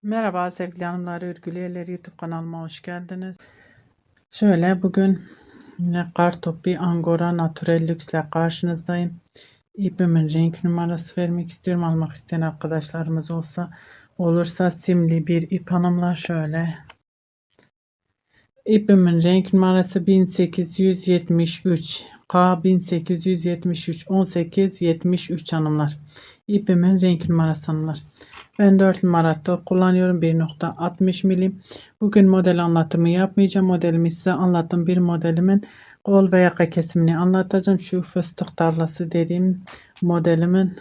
Merhaba sevgili hanımlar, örgülü elleri YouTube kanalıma hoş geldiniz. Şöyle bugün yine Kartopi Angora Naturel Lüks ile karşınızdayım. İpimin renk numarası vermek istiyorum. Almak isteyen arkadaşlarımız olursa simli bir ip hanımlar şöyle. İpimin renk numarası 1873 K 1873 1873 hanımlar. İpimin renk numarası hanımlar. Ben 4 numaralı kullanıyorum. 1.60 milim. Bugün model anlatımı yapmayacağım. Modelimi size anlattım. Bir modelimin kol ve yaka kesimini anlatacağım. Şu fıstık tarlası dediğim modelimin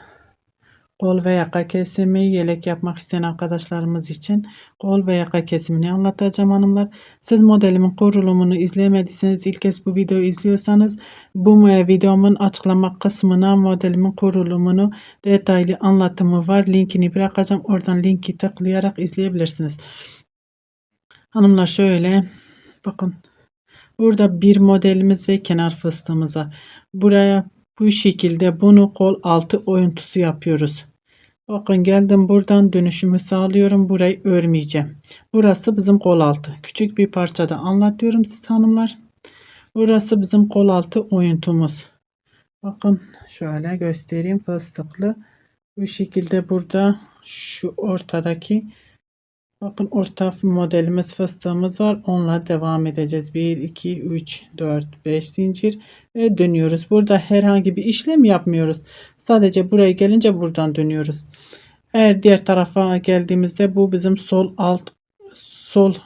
kol ve yaka kesimi, yelek yapmak isteyen arkadaşlarımız için kol ve yaka kesimini anlatacağım hanımlar. Siz modelimin kurulumunu izlemediyseniz, ilk kez bu videoyu izliyorsanız bu videomun açıklama kısmına modelimin kurulumunu detaylı anlatımı var. Linkini bırakacağım. Oradan linki tıklayarak izleyebilirsiniz. Hanımlar şöyle bakın. Burada bir modelimiz ve kenar fıstığımız var. Buraya bu şekilde bunu kol altı oyuntusu yapıyoruz. Bakın geldim buradan dönüşümü sağlıyorum. Burayı örmeyeceğim. Burası bizim kol altı. Küçük bir parçada anlatıyorum size hanımlar. Burası bizim kol altı oyuntumuz. Bakın şöyle göstereyim fıstıklı. Bu şekilde burada şu ortadaki bakın orta modelimiz fıstığımız var. Onunla devam edeceğiz. 1, 2, 3, 4, 5 zincir ve dönüyoruz. Burada herhangi bir işlem yapmıyoruz. Sadece buraya gelince buradan dönüyoruz. Eğer diğer tarafa geldiğimizde bu bizim sol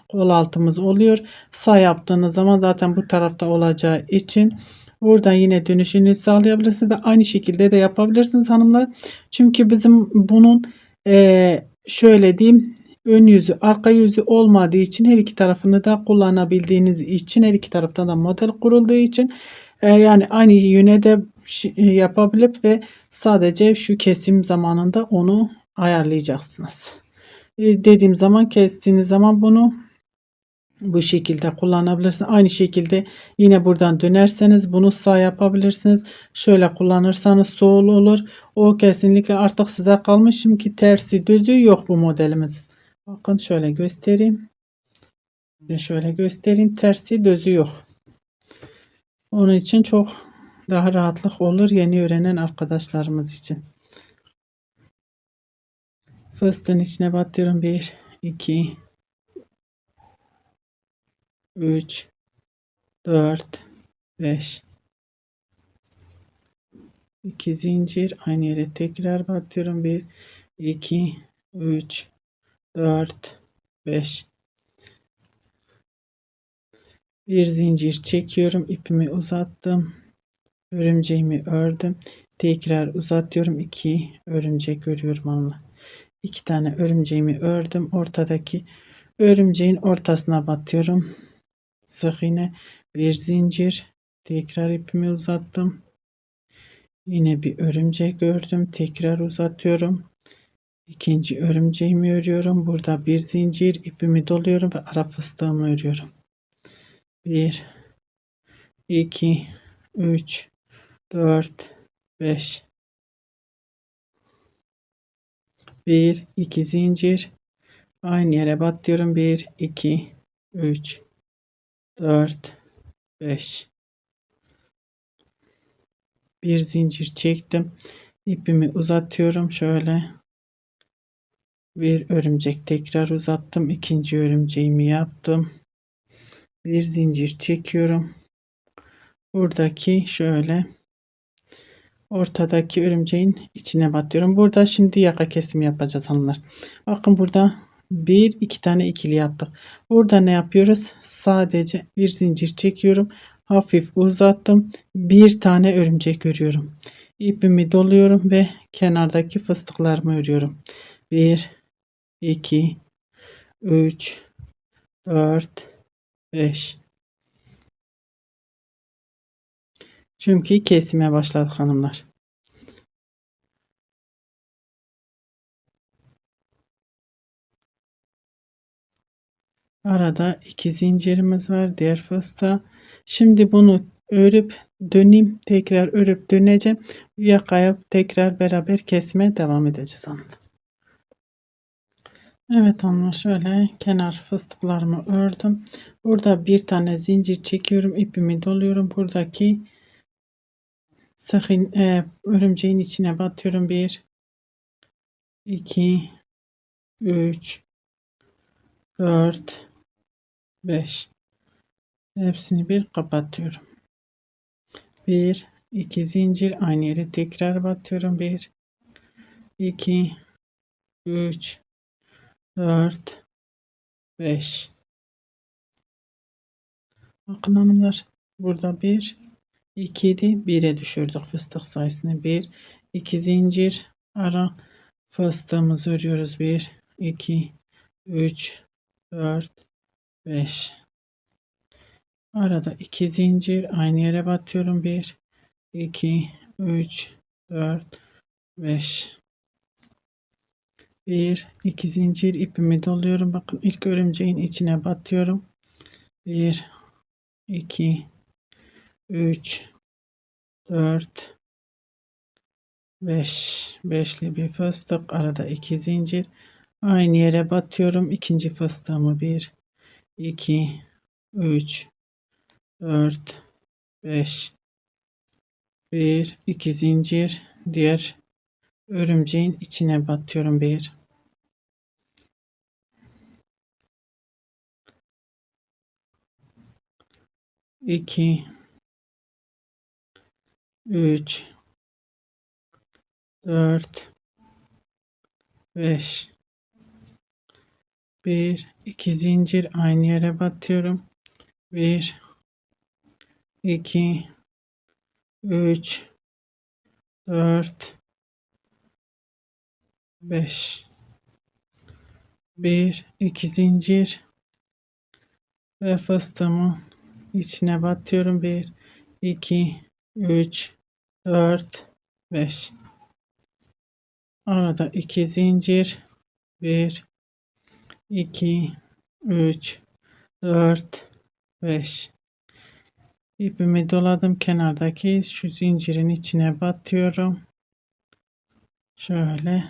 kol altımız oluyor. Sağ yaptığınız zaman zaten bu tarafta olacağı için buradan yine dönüşünü sağlayabilirsiniz ve aynı şekilde de yapabilirsiniz hanımlar. Çünkü bizim bunun şöyle diyeyim, ön yüzü arka yüzü olmadığı için her iki tarafını da kullanabildiğiniz için, her iki taraftan da model kurulduğu için yani aynı yöne de yapabilip ve sadece şu kesim zamanında onu ayarlayacaksınız. Dediğim zaman, kestiğiniz zaman bunu bu şekilde kullanabilirsiniz. Aynı şekilde yine buradan dönerseniz bunu sağ yapabilirsiniz. Şöyle kullanırsanız sol olur. O kesinlikle artık size kalmış. Çünkü tersi düzü yok bu modelimiz. Bakın şöyle göstereyim. Ve şöyle göstereyim. Tersi düzü yok. Onun için çok daha rahatlık olur yeni öğrenen arkadaşlarımız için. Fıstığın içine batıyorum. 1, 2, 3, 4, 5. 2 zincir aynı yere tekrar batıyorum. 1, 2, 3, 4, 5. Bir zincir çekiyorum. İpimi uzattım. Örümceğimi ördüm. Tekrar uzatıyorum. 2 örümcek örüyorum onunla. 2 tane örümceğimi ördüm. Ortadaki örümceğin ortasına batıyorum. Sık iğne, bir zincir, tekrar ipimi uzattım. Yine bir örümcek ördüm. Tekrar uzatıyorum. İkinci örümceğimi örüyorum. Burada bir zincir, ipimi doluyorum ve ara fıstığımı örüyorum. 1, 2, 3, 4, 5. 1, 2 zincir. Aynı yere batıyorum. 1, 2, 3, 4, 5. Bir zincir çektim. İpimi uzatıyorum. Şöyle bir örümcek tekrar uzattım. İkinci örümceğimi yaptım. Bir zincir çekiyorum. Buradaki şöyle ortadaki örümceğin içine batıyorum. Burada şimdi yaka kesimi yapacağız hanımlar. Bakın burada bir iki tane ikili yaptık. Burada ne yapıyoruz? Sadece bir zincir çekiyorum. Hafif uzattım. Bir tane örümcek örüyorum. İpimi doluyorum ve kenardaki fıstıklarımı örüyorum. 1, 2, 3, 4, 5. Çünkü kesime başladık hanımlar. Arada 2 zincirimiz var. Diğer fıstığa. Şimdi bunu örüp döneyim. Tekrar örüp döneceğim. Yakaya tekrar beraber kesmeye devam edeceğiz hanımlar. Evet hanımlar, şöyle kenar fıstıklarımı ördüm. Burada bir tane zincir çekiyorum, ipimi doluyorum. Buradaki örümceğin içine batıyorum. 1 2 3 4 5, hepsini bir kapatıyorum. 1 2 zincir, aynı yere tekrar batıyorum. 1 2 3 4 5. Bakın hanımlar, burada 1 2 idi, 1'e düşürdük fıstık sayısını. 1 2 zincir, ara fıstığımızı örüyoruz. 1 2 3 4 5. Arada 2 zincir, aynı yere batıyorum. 1 2 3 4 5. 1 2 zincir, ipimi doluyorum. Bakın, ilk örümceğin içine batıyorum. 1 2 3 4 5. Beşli bir fıstık, arada 2 zincir, aynı yere batıyorum. İkinci fıstığımı 1 2 3 4 5. 1 2 zincir, diğer örümceğin içine batıyorum. 1 2 3 4 5. 1 2 zincir, aynı yere batıyorum. 1 2 3 4 5. 1 2 zincir ve fıstığımı içine batıyorum. 1 2 3 4 5. Arada 2 zincir, 1 2 3 4 5. İpimi doladım, kenardaki şu zincirin içine batıyorum. Şöyle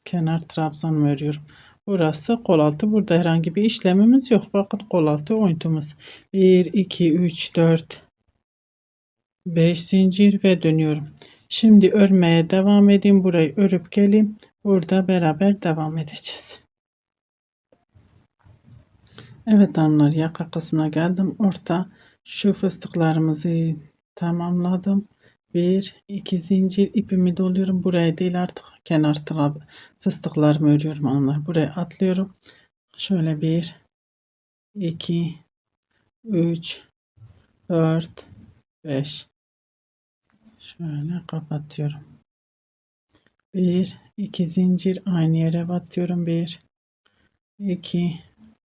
kenar trabzan örüyorum. Burası kol altı. Burada herhangi bir işlemimiz yok. Bakın, kol altı oyuntumuz. 1 2 3 4 5 zincir ve dönüyorum. Şimdi örmeye devam edeyim. Burayı örüp geleyim. Burada beraber devam edeceğiz. Evet hanımlar, yaka kısmına geldim. Orta şu fıstıklarımızı tamamladım. 1 2 zincir, ipimi doluyorum. Buraya değil, artık kenar fıstıklarımı örüyorum hanımlar. Buraya atlıyorum. Şöyle 1 2 3 4 5. Şöyle kapatıyorum. 1 2 zincir, aynı yere batıyorum. 1 2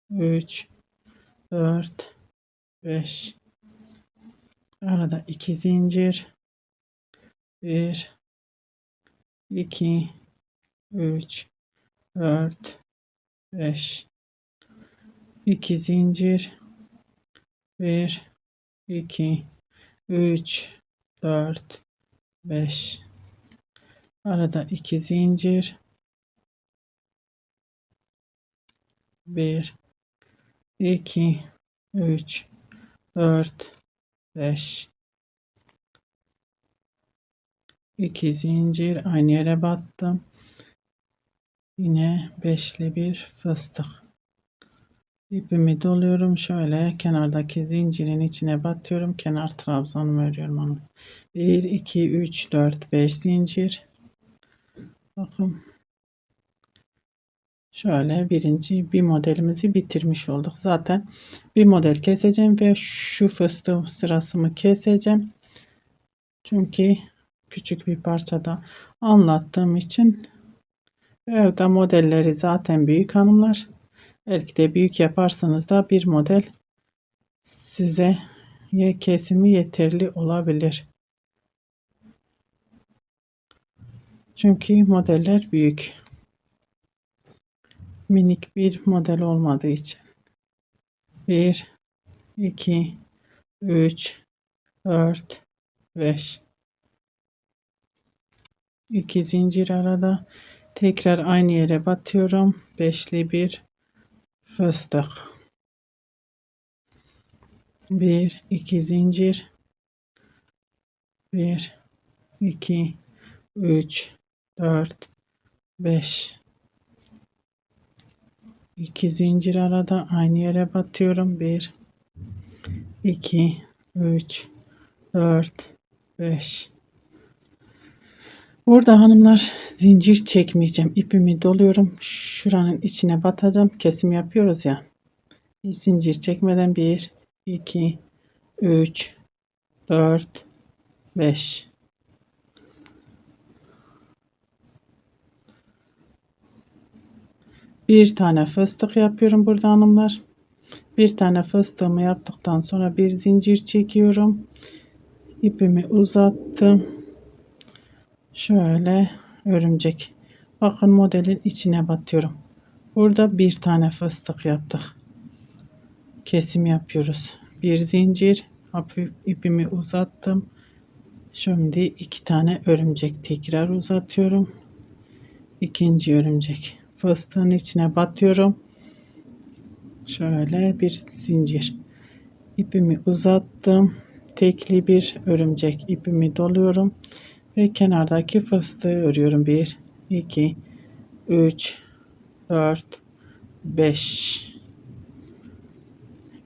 3 4 5. Arada 2 zincir, 1 2 3 4 5. 2 zincir, 1 2 3 4 5. Arada 2 zincir, 1 2 3 4 5. 2 zincir, aynı yere battım. Yine beşli bir fıstık. İpimi doluyorum. Şöyle kenardaki zincirin içine batıyorum. Kenar trabzanımı örüyorum onu. 1 2 3 4 5 zincir. Bakın, şöyle bir modelimizi bitirmiş olduk. Zaten bir model keseceğim ve şu fıstığım sırasını keseceğim. Çünkü küçük bir parçada anlattığım için. Evde modelleri zaten büyük hanımlar. Belki de büyük yaparsanız da bir model size kesimi yeterli olabilir. Çünkü modeller büyük. Minik bir model olmadığı için. 1 2 3 4 5. 2 zincir arada Tekrar aynı yere batıyorum. Beşli bir fıstık. 1 2 zincir, 1 2 3 4 5, 2 zincir arada aynı yere batıyorum. 1 2 3 4 5. Burada hanımlar zincir çekmeyeceğim. İpimi doluyorum. Şuranın içine batacağım. Kesim yapıyoruz ya. Hiç zincir çekmeden 1 2 3 4 5. Bir tane fıstık yapıyorum burada hanımlar. Bir tane fıstığımı yaptıktan sonra bir zincir çekiyorum. İpimi uzattım. Şöyle örümcek. Bakın modelin içine batıyorum. Burada bir tane fıstık yaptık. Kesim yapıyoruz. Bir zincir, hafif ipimi uzattım. Şimdi iki tane örümcek tekrar uzatıyorum. İkinci örümcek. Fıstığın içine batıyorum. Şöyle bir zincir. İpimi uzattım. Tekli bir örümcek. İpimi doluyorum ve kenardaki fıstığı örüyorum. 1 2 3 4 5.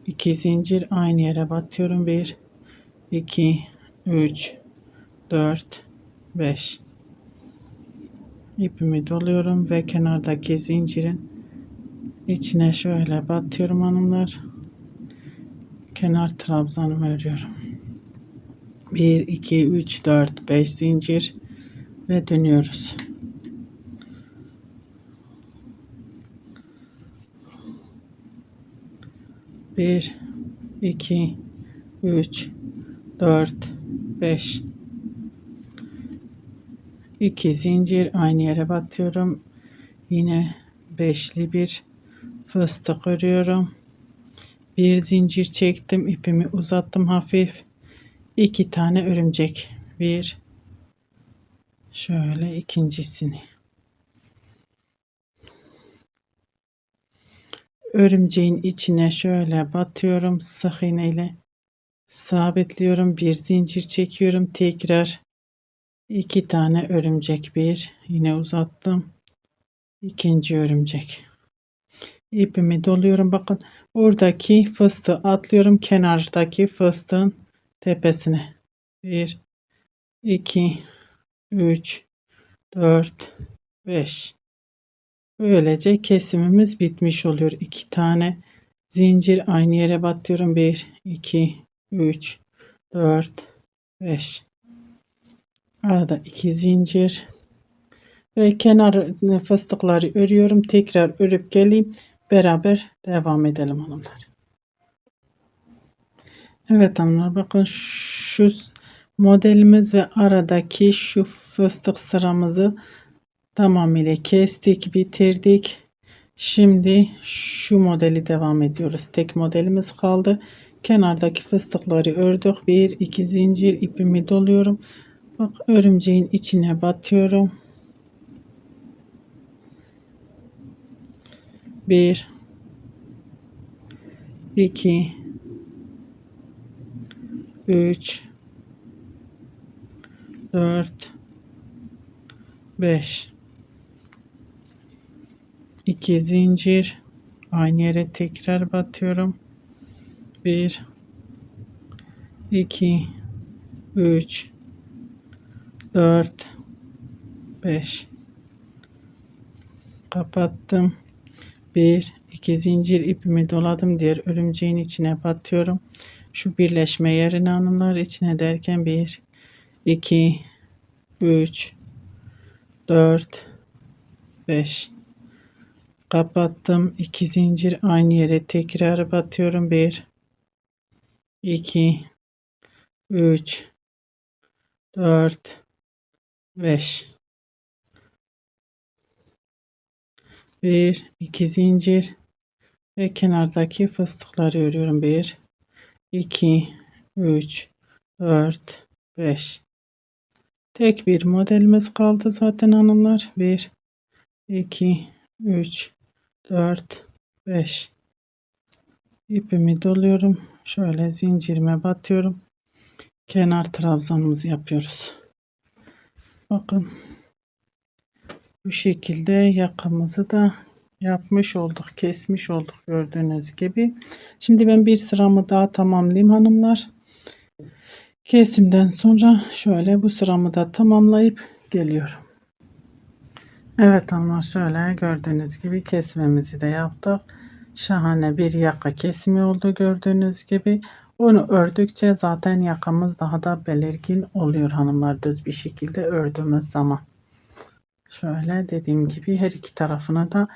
2 zincir aynı yere batıyorum. 1 2 3 4 5. İpimi doluyorum ve kenardaki zincirin içine şöyle batıyorum hanımlar. Kenar trabzanımı örüyorum. 1 2 3 4 5 zincir ve dönüyoruz. Bir 2 3 4 5. 2 zincir aynı yere batıyorum. Yine beşli bir fıstık örüyorum. Bir zincir çektim, ipimi uzattım hafif. 2 tane örümcek. Bir, şöyle ikincisini. Örümceğin içine şöyle batıyorum, sık iğne ile sabitliyorum. Bir zincir çekiyorum, tekrar 2 tane örümcek. Bir, yine uzattım. İkinci örümcek. İpimi doluyorum. Bakın buradaki fıstığı atlıyorum kenardaki fıstığın tepesine. 1 2 3 4 5. Böylece kesimimiz bitmiş oluyor. 2 tane zincir aynı yere batıyorum. 1 2 3 4 5. Arada 2 zincir ve kenar fıstıkları örüyorum. Tekrar örüp geleyim. Beraber devam edelim hanımlar. Evet hanımlar, bakın şu modelimiz ve aradaki şu fıstık sıramızı tamamıyla kestik, bitirdik. Şimdi şu modeli devam ediyoruz. Tek modelimiz kaldı. Kenardaki fıstıkları ördük. 1 2 zincir ipimi doluyorum. Bak örümceğin içine batıyorum. 1 2 3 4 5. 2 zincir aynı yere tekrar batıyorum. 1 2 3 4 5. Kapattım. 1 2 zincir ipimi doladım. Diğer örümceğin içine batıyorum. Şu birleşme yerine hanımlar, içine derken 1 2 3 4 5. Kapattım. 2 zincir aynı yere tekrar batıyorum. 1 2 3 4 5. 1 2 zincir ve kenardaki fıstıkları örüyorum. 1 2 3 4 5. Tek bir modelimiz kaldı zaten hanımlar. 1 2, 3, 4, 5. İpimi doluyorum. Şöyle zincirime batıyorum. Kenar trabzanımızı yapıyoruz. Bakın bu şekilde yakamızı da yapmış olduk, kesmiş olduk gördüğünüz gibi. Şimdi ben bir sıramı daha tamamlayayım hanımlar. Kesimden sonra şöyle bu sıramı da tamamlayıp geliyorum. Evet hanımlar, şöyle gördüğünüz gibi kesmemizi de yaptık. Şahane bir yaka kesimi oldu gördüğünüz gibi. Onu ördükçe zaten yakamız daha da belirgin oluyor hanımlar, düz bir şekilde ördüğümüz zaman. Şöyle dediğim gibi her iki tarafına da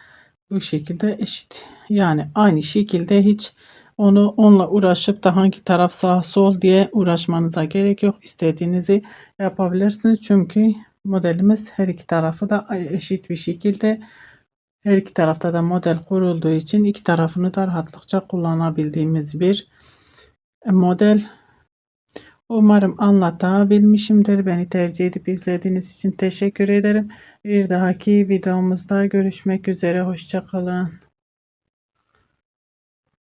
bu şekilde eşit. Yani aynı şekilde hiç onunla uğraşıp da hangi taraf sağ sol diye uğraşmanıza gerek yok. İstediğinizi yapabilirsiniz. Çünkü modelimiz her iki tarafı da eşit bir şekilde, her iki tarafta da model kurulduğu için iki tarafını da rahatlıkça kullanabildiğimiz bir model. Umarım anlatabilmişimdir. Beni tercih edip izlediğiniz için teşekkür ederim. Bir dahaki videomuzda görüşmek üzere. Hoşça kalın.